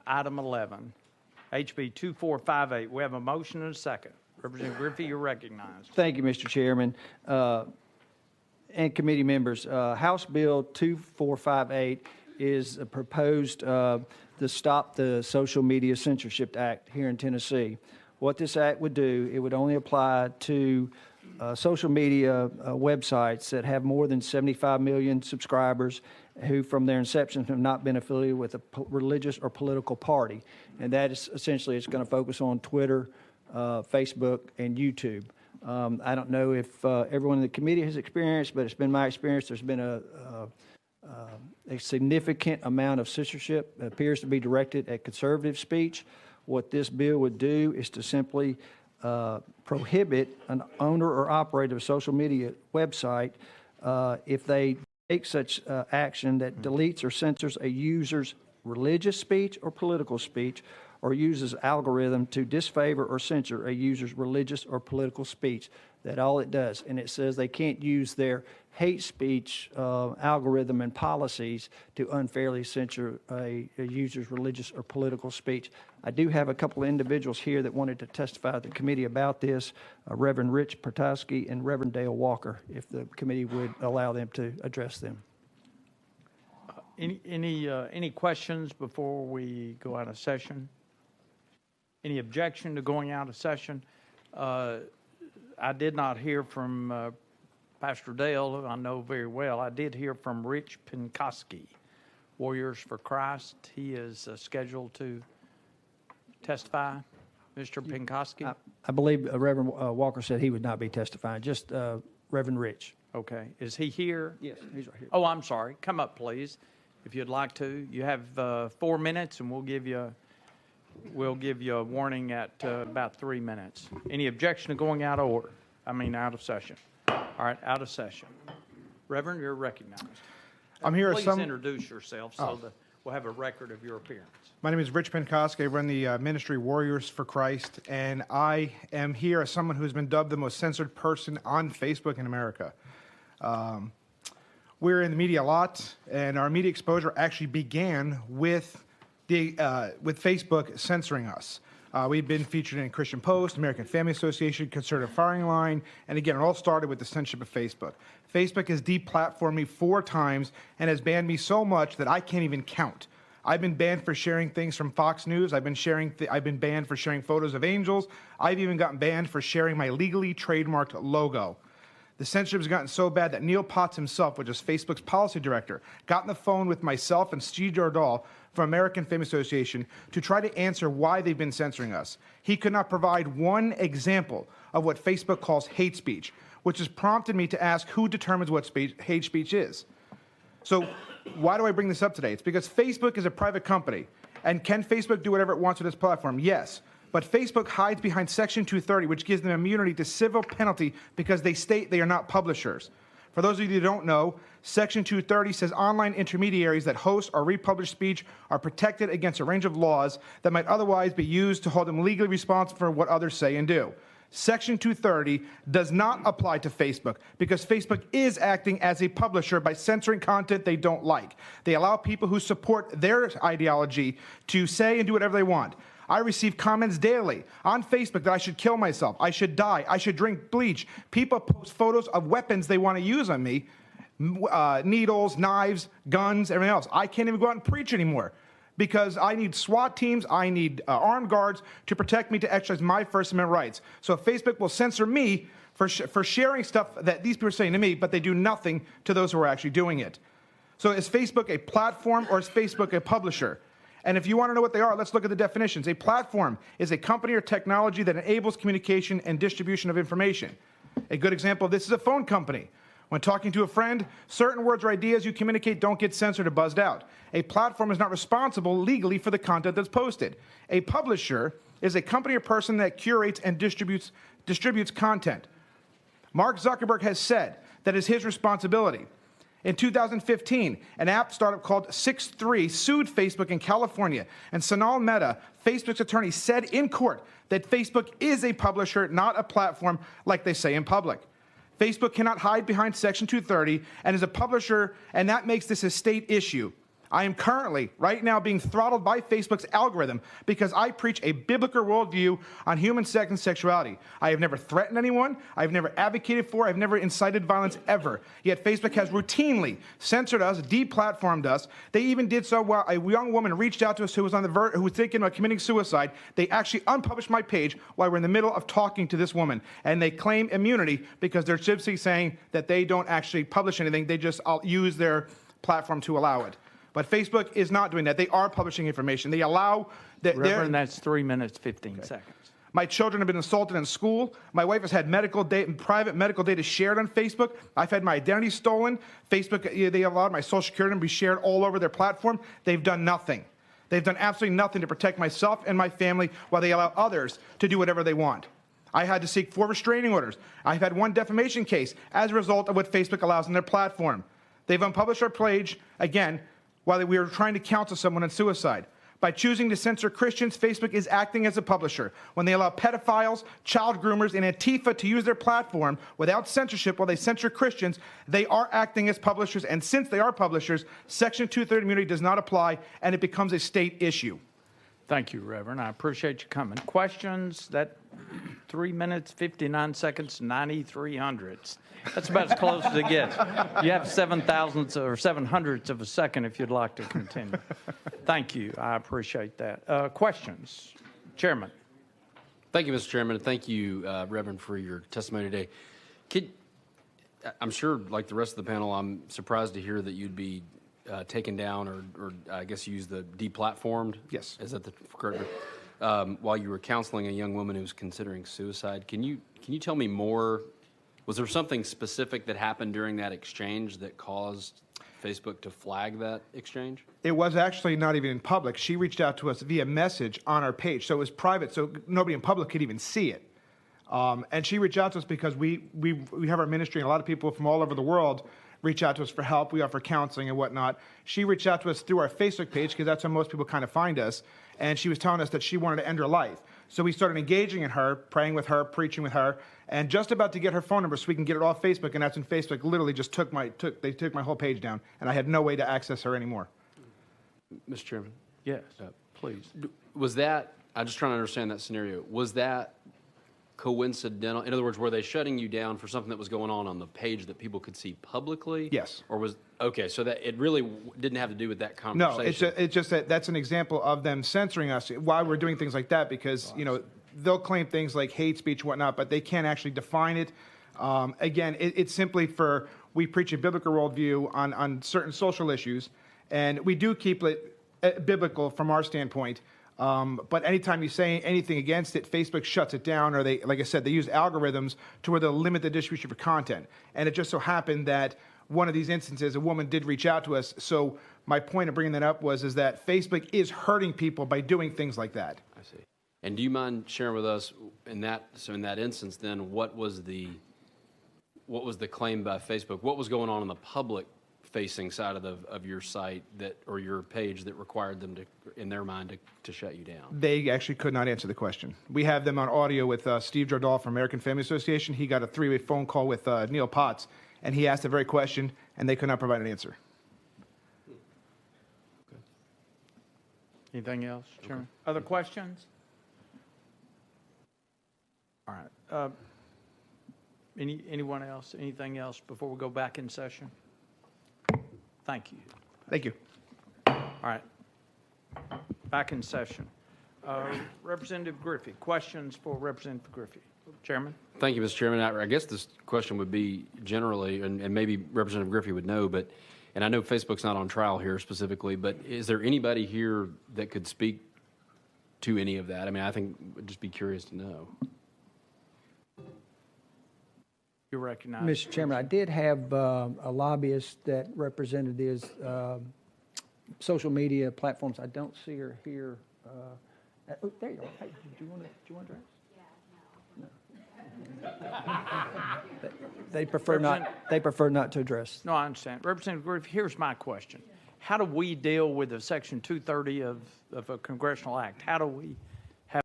Item 11, HB 2458. We have a motion and a second. Representative Griffey, you're recognized. Thank you, Mr. Chairman. And committee members, House Bill 2458 is proposed to stop the Social Media Censorship Act here in Tennessee. What this act would do, it would only apply to social media websites that have more than 75 million subscribers who from their inception have not been affiliated with a religious or political party. And that is essentially, it's going to focus on Twitter, Facebook, and YouTube. I don't know if everyone in the committee has experienced, but it's been my experience there's been a significant amount of censorship that appears to be directed at conservative speech. What this bill would do is to simply prohibit an owner or operator of a social media website if they take such action that deletes or censors a user's religious speech or political speech, or uses algorithm to disfavor or censor a user's religious or political speech. That all it does. And it says they can't use their hate speech algorithm and policies to unfairly censor a user's religious or political speech. I do have a couple of individuals here that wanted to testify to the committee about this, Reverend Rich Penkoski and Reverend Dale Walker, if the committee would allow them to address them. Any questions before we go out of session? Any objection to going out of session? I did not hear from Pastor Dale, who I know very well. I did hear from Rich Penkoski, Warriors for Christ. He is scheduled to testify. Mr. Penkoski? I believe Reverend Walker said he would not be testifying, just Reverend Rich. Okay. Is he here? Yes, he's right here. Oh, I'm sorry. Come up, please, if you'd like to. You have 4 minutes, and we'll give you a warning at about 3 minutes. Any objection to going out of order? Out of session. All right, out of session. Reverend, you're recognized. I'm here Please introduce yourself so that we'll have a record of your appearance. My name is Rich Penkoski. I run the ministry Warriors for Christ, and I am here as someone who's been dubbed the most censored person on Facebook in America. We're in the media a lot, and our media exposure actually began with Facebook censoring us. We've been featured in Christian Post, American Family Association, Conservative Firing Line, and again, it all started with the censorship of Facebook. Facebook has deplatformed me 4 times and has banned me so much that I can't even count. I've been banned for sharing things from Fox News. I've been banned for sharing photos of angels. I've even gotten banned for sharing my legally trademarked logo. The censorship has gotten so bad that Neil Potts himself, which is Facebook's policy director, got on the phone with myself and Steve Jordahl from American Family Association to try to answer why they've been censoring us. He could not provide one example of what Facebook calls hate speech, which has prompted me to ask who determines what hate speech is. So why do I bring this up today? It's because Facebook is a private company. And can Facebook do whatever it wants with its platform? Yes. But Facebook hides behind Section 230, which gives them immunity to civil penalty because they state they are not publishers. For those of you who don't know, Section 230 says online intermediaries that host or republish speech are protected against a range of laws that might otherwise be used to hold them legally responsible for what others say and do. Section 230 does not apply to Facebook because Facebook is acting as a publisher by censoring content they don't like. They allow people who support their ideology to say and do whatever they want. I receive comments daily on Facebook that I should kill myself, I should die, I should drink bleach. People post photos of weapons they want to use on me, needles, knives, guns, everything else. I can't even go out and preach anymore because I need SWAT teams, I need armed guards to protect me to exercise my First Amendment rights. So Facebook will censor me for sharing stuff that these people are saying to me, but they do nothing to those who are actually doing it. So is Facebook a platform or is Facebook a publisher? And if you want to know what they are, let's look at the definitions. A platform is a company or technology that enables communication and distribution of information. A good example of this is a phone company. When talking to a friend, certain words or ideas you communicate don't get censored or buzzed out. A platform is not responsible legally for the content that's posted. A publisher is a company or person that curates and distributes content. Mark Zuckerberg has said that is his responsibility. In 2015, an app startup called 6-3 sued Facebook in California, and Sonal Mehta, Facebook's attorney, said in court that Facebook is a publisher, not a platform like they say in public. Facebook cannot hide behind Section 230 and is a publisher, and that makes this a state issue. I am currently, right now, being throttled by Facebook's algorithm because I preach a biblical worldview on human sex and sexuality. I have never threatened anyone. I've never advocated for. I've never incited violence ever. Yet Facebook has routinely censored us, deplatformed us. They even did so while a young woman reached out to us who was who was thinking about committing suicide. They actually unpublished my page while we're in the middle of talking to this woman, and they claim immunity because they're simply saying that they don't actually publish anything. They just use their platform to allow it. But Facebook is not doing that. They are publishing information. They allow that. Reverend, that's 3 minutes, 15 seconds. My children have been assaulted in school. My wife has had medical data, private medical data shared on Facebook. I've had my identity stolen. Facebook, they allowed my social security number to be shared all over their platform. They've done nothing. They've done absolutely nothing to protect myself and my family while they allow others to do whatever they want. I had to seek 4 restraining orders. I've had 1 defamation case as a result of what Facebook allows on their platform. They've unpublished our page, again, while we were trying to counsel someone on suicide. By choosing to censor Christians, Facebook is acting as a publisher. When they allow pedophiles, child groomers, and Antifa to use their platform without censorship while they censor Christians, they are acting as publishers. And since they are publishers, Section 230 immunity does not apply, and it becomes a state issue. Thank you, Reverend. I appreciate you coming. Questions? That 3 minutes, 59 seconds, 93 hundredths. That's about as close as it gets. You have 7,000ths or 700ths of a second if you'd like to continue. Thank you. I appreciate that. Questions? Chairman. Thank you, Mr. Chairman, and thank you, Reverend, for your testimony today. I'm sure, like the rest of the panel, I'm surprised to hear that you'd be taken down or I guess use the deplatformed. Yes. Is that the correct while you were counseling a young woman who was considering suicide. Can you tell me more? Was there something specific that happened during that exchange that caused Facebook to flag that exchange? It was actually not even in public. She reached out to us via message on our page, so it was private, so nobody in public could even see it. And she reached out to us because we have our ministry, and a lot of people from all over the world reach out to us for help. We offer counseling and whatnot. She reached out to us through our Facebook page because that's how most people kind of find us. And she was telling us that she wanted to end her life. So we started engaging in her, praying with her, preaching with her, and just about to get her phone number so we can get it off Facebook. And that's when Facebook literally just took my whole page down, and I had no way to access her anymore. Mr. Chairman? Yes, please. Was that, I'm just trying to understand that scenario, was that coincidental? In other words, were they shutting you down for something that was going on the page that people could see publicly? Yes. Or was, okay, so that it really didn't have to do with that No, conversation? it's just that that's an example of them censoring us while we're doing things like that because, they'll claim things like hate speech and whatnot, but they can't actually define it. Again, it's simply we preach a biblical worldview on certain social issues, and we do keep it biblical from our standpoint. But anytime you say anything against it, Facebook shuts it down, or they, like I said, they use algorithms to where they'll limit the distribution for content. And it just so happened that one of these instances, a woman did reach out to us. So my point of bringing that up is that Facebook is hurting people by doing things like that. I see. And do you mind sharing with us in that instance then, what was the claim by Facebook? What was going on the public facing side of your site or your page that required them to, in their mind, to shut you down? They actually could not answer the question. We have them on audio with Steve Jardal from American Family Association. He got a 3-way phone call with Neil Potts, and he asked the very question, and they could not provide an answer. Anything else, Chairman? Okay. Other questions? All right. Anyone else? Anything else before we go back in session? Thank you. Thank you. All right. Back in session. Representative Griffey, questions for Representative Griffey. Chairman? Thank you, Mr. Chairman. I guess this question would be generally, and maybe Representative Griffey would know, and I know Facebook's not on trial here specifically, but is there anybody here that could speak to any of that? I mean, I think I'd just be curious to know. You're recognized. Mr. Chairman, I did have a lobbyist that represented his social media platforms. I don't see her here. Oh, there you are. Hey, do you want to address? No. They prefer not to address. No, I understand. Representative Griffey, here's my question. How do we deal with the Section 230 of a congressional act? How do we